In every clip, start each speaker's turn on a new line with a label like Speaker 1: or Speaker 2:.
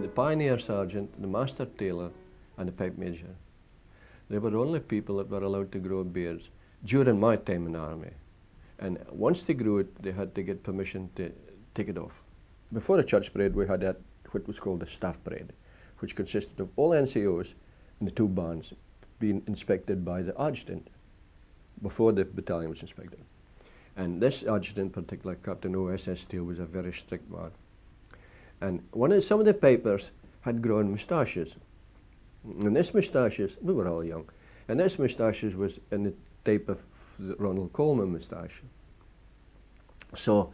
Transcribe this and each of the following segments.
Speaker 1: the pioneer sergeant, the master tailor, and the pipe major. They were the only people that were allowed to grow beards during my time in the army. And once they grew it, they had to get permission to take it off. Before the church parade, we had that, what was called the staff parade, which consisted of all NCOs and the two bands being inspected by the adjutant before the battalion was inspected. And this adjutant in particular, Captain O.S.S. Steele, was a very strict man. And some of the pipers had grown moustaches. And this moustaches, we were all young, and this moustaches was in the type of the Ronald Coleman moustache. So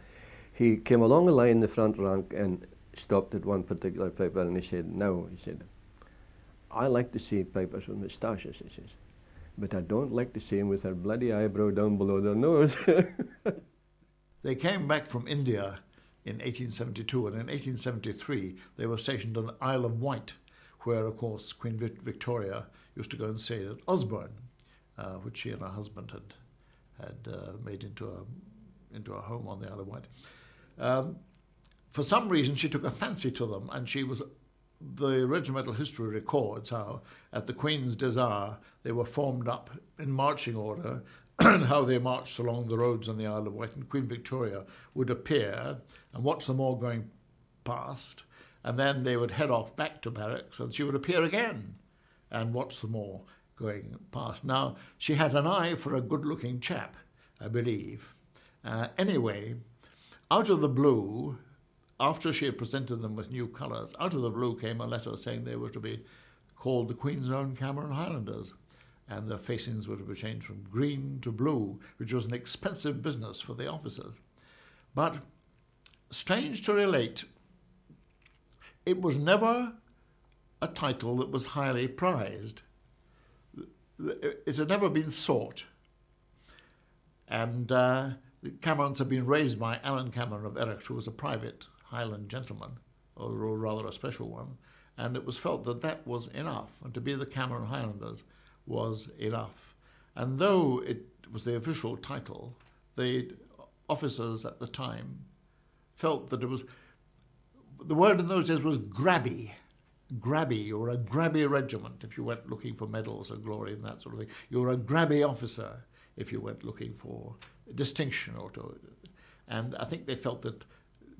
Speaker 1: he came along the line in the front rank and stopped at one particular piper and he said, "Now," he said, "I like to see pipers with moustaches," he says, "but I don't like to see them with their bloody eyebrow down below their nose."
Speaker 2: They came back from India in 1872, and in 1873 they were stationed on the Isle of Wight, where, of course, Queen Victoria used to go and stay at Osborne, which she and her husband had made into a home on the Isle of Wight. For some reason, she took a fancy to them, and the regimental history records how, at the Queen's desire, they were formed up in marching order, and how they marched along the roads on the Isle of Wight, and Queen Victoria would appear and watch them all going past, and then they would head off back to barracks, and she would appear again and watch them all going past. Now, she had an eye for a good-looking chap, I believe. Anyway, out of the blue, after she had presented them with new colours, out of the blue came a letter saying they were to be called the Queen's Own Cameron Highlanders, and their facings were to be changed from green to blue, which was an expensive business for the officers. But, strange to relate, it was never a title that was highly prized. It had never been sought. And the Camerons had been raised by Alan Cameron of Erich, who was a private Highland gentleman, or rather a special one, and it was felt that that was enough, and to be the Cameron Highlanders was enough. And though it was the official title, the officers at the time felt that it was, the word in those days was grabby, or a grabby regiment if you went looking for medals or glory and that sort of thing. You were a grabby officer if you went looking for distinction and I think they felt that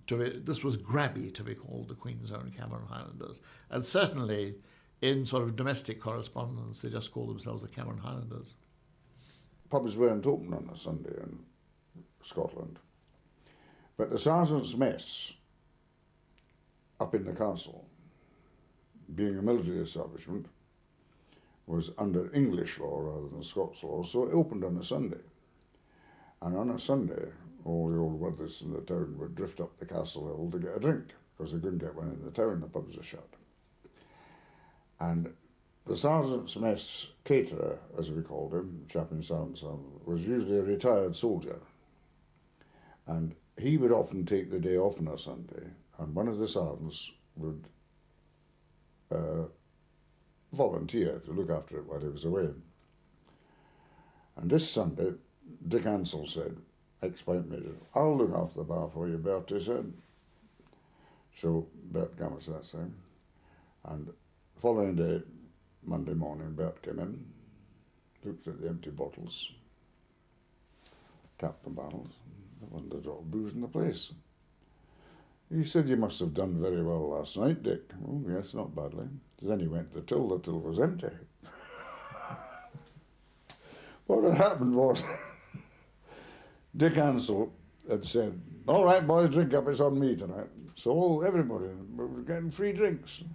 Speaker 2: this was grabby to be called the Queen's Own Cameron Highlanders. And certainly in sort of domestic correspondence, they just called themselves the Cameron Highlanders.
Speaker 3: Pubs weren't open on a Sunday in Scotland, but the sergeant's mess up in the castle, being a military establishment, was under English law rather than Scots law, so it opened on a Sunday. And on a Sunday, all the old worthies in the town would drift up the castle hill to get a drink, because they couldn't get one in the town, the pubs were shut. And the sergeant's mess caterer, as we called him, Chaplain Samson, was usually a retired soldier. And he would often take the day off on a Sunday, and one of the sergeants would volunteer to look after it while he was away. And this Sunday, Dick Ansell said, ex-pipe major, "I'll look after the bar for you, Bert," he said. So Bert came at that time. And the following day, Monday morning, Bert came in, looked at the empty bottles, tapped the barrels. There wasn't a drop of booze in the place. He said, "You must have done very well last night, Dick." "Oh, yes, not badly." Then he went to the till was empty. What had happened was, Dick Ansell had said, "All right, boys, drink up, it's on me tonight." So everybody was getting free drinks.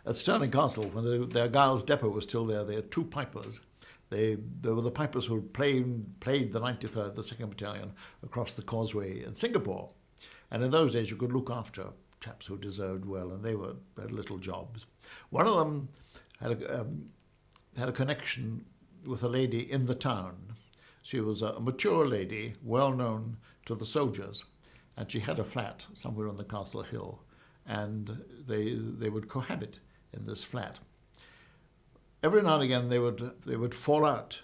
Speaker 2: At Stirling Castle, when the Giles Depot was still there, they had two pipers. They were the pipers who had played the 93rd, the 2nd Battalion, across the causeway in Singapore. And in those days you could look after chaps who deserved well, and they had little jobs. One of them had a connection with a lady in the town. She was a mature lady, well known to the soldiers, and she had a flat somewhere on the Castle Hill, and they would cohabit in this flat. Every now and again they would fall out,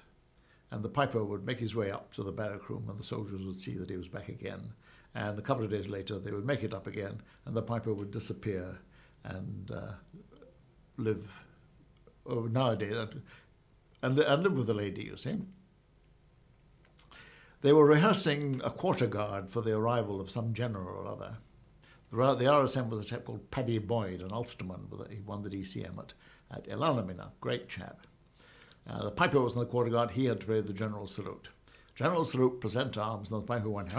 Speaker 2: and the piper would make his way up to the barrack room, and the soldiers would see that he was back again. And a couple of days later they would make it up again, and the piper would disappear, and live nowadays and live with the lady, you see. They were rehearsing a quarter guard for the arrival of some general or other. The RSM was a chap called Paddy Boyd, an Ulsterman. He won the DCM at Ilalamina, great chap. The piper was in the quarter guard. He had to play the general salute. General salute, present arms, and the piper went,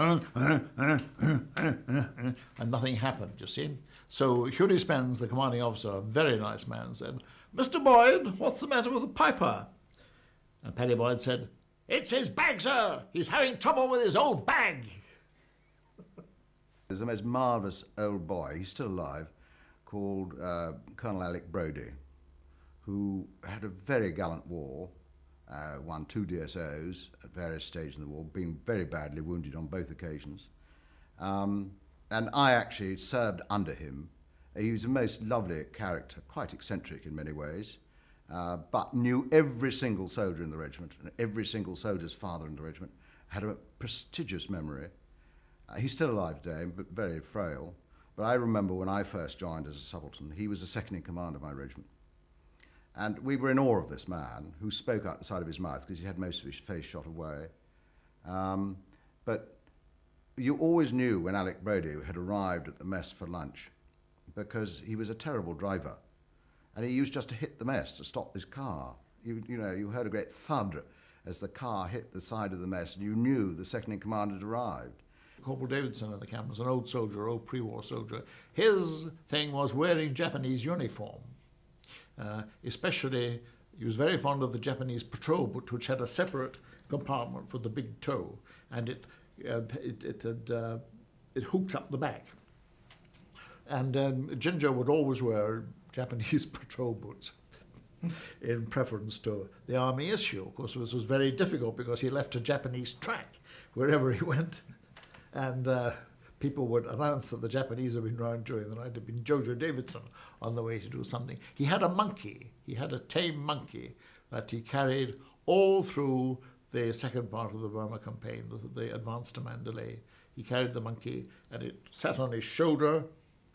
Speaker 2: and nothing happened, you see. So Hughie Spence, the commanding officer, a very nice man, said, "Mr. Boyd, what's the matter with the piper?" And Paddy Boyd said, "It's his bag, sir. He's having trouble with his old bag."
Speaker 4: There's the most marvellous old boy, he's still alive, called Colonel Alec Brody, who had a very gallant war, won 2 DSOs at various stages in the war, being very badly wounded on both occasions. And I actually served under him. He was a most lovely character, quite eccentric in many ways, but knew every single soldier in the regiment, and every single soldier's father in the regiment, had a prestigious memory. He's still alive today, but very frail. But I remember when I first joined as a subaltern, he was the second in command of my regiment. And we were in awe of this man, who spoke out the side of his mouth because he had most of his face shot away. But you always knew when Alec Brody had arrived at the mess for lunch, because he was a terrible driver. And he used just to hit the mess to stop his car. You heard a great thud as the car hit the side of the mess, and you knew the second in command had arrived.
Speaker 2: Corporal Davidson in the camp was an old soldier, old pre-war soldier. His thing was wearing Japanese uniform. Especially, he was very fond of the Japanese patrol boat, which had a separate compartment for the big toe, and it hooked up the back. And Ginger would always wear Japanese patrol boots in preference to the army issue. Of course, this was very difficult because he left a Japanese track wherever he went. And people would announce that the Japanese had been round during the night. It had been JoJo Davidson on the way to do something. He had a monkey. He had a tame monkey that he carried all through the second part of the Burma campaign, the advance to Mandalay. He carried the monkey, and it sat on his shoulder,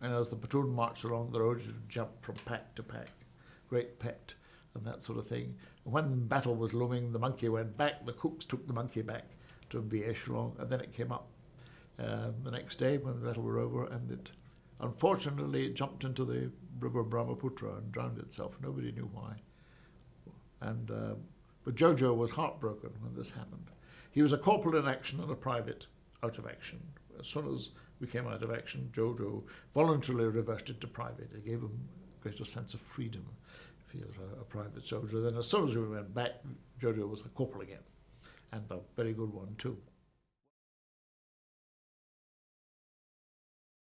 Speaker 2: and as the platoon marched along the road, it would jump from pack to pack. Great pet, and that sort of thing. When battle was looming, the monkey went back. The cooks took the monkey back to Echelon, and then it came up the next day when the battle were over, and unfortunately it jumped into the river Brahmaputra and drowned itself. Nobody knew why. But Jojo was heartbroken when this happened. He was a corporal in action and a private out of action. As soon as we came out of action, Jojo voluntarily reverted to private. It gave him a greater sense of freedom if he was a private soldier. Then as soon as we went back, Jojo was a corporal again, and a very good one too.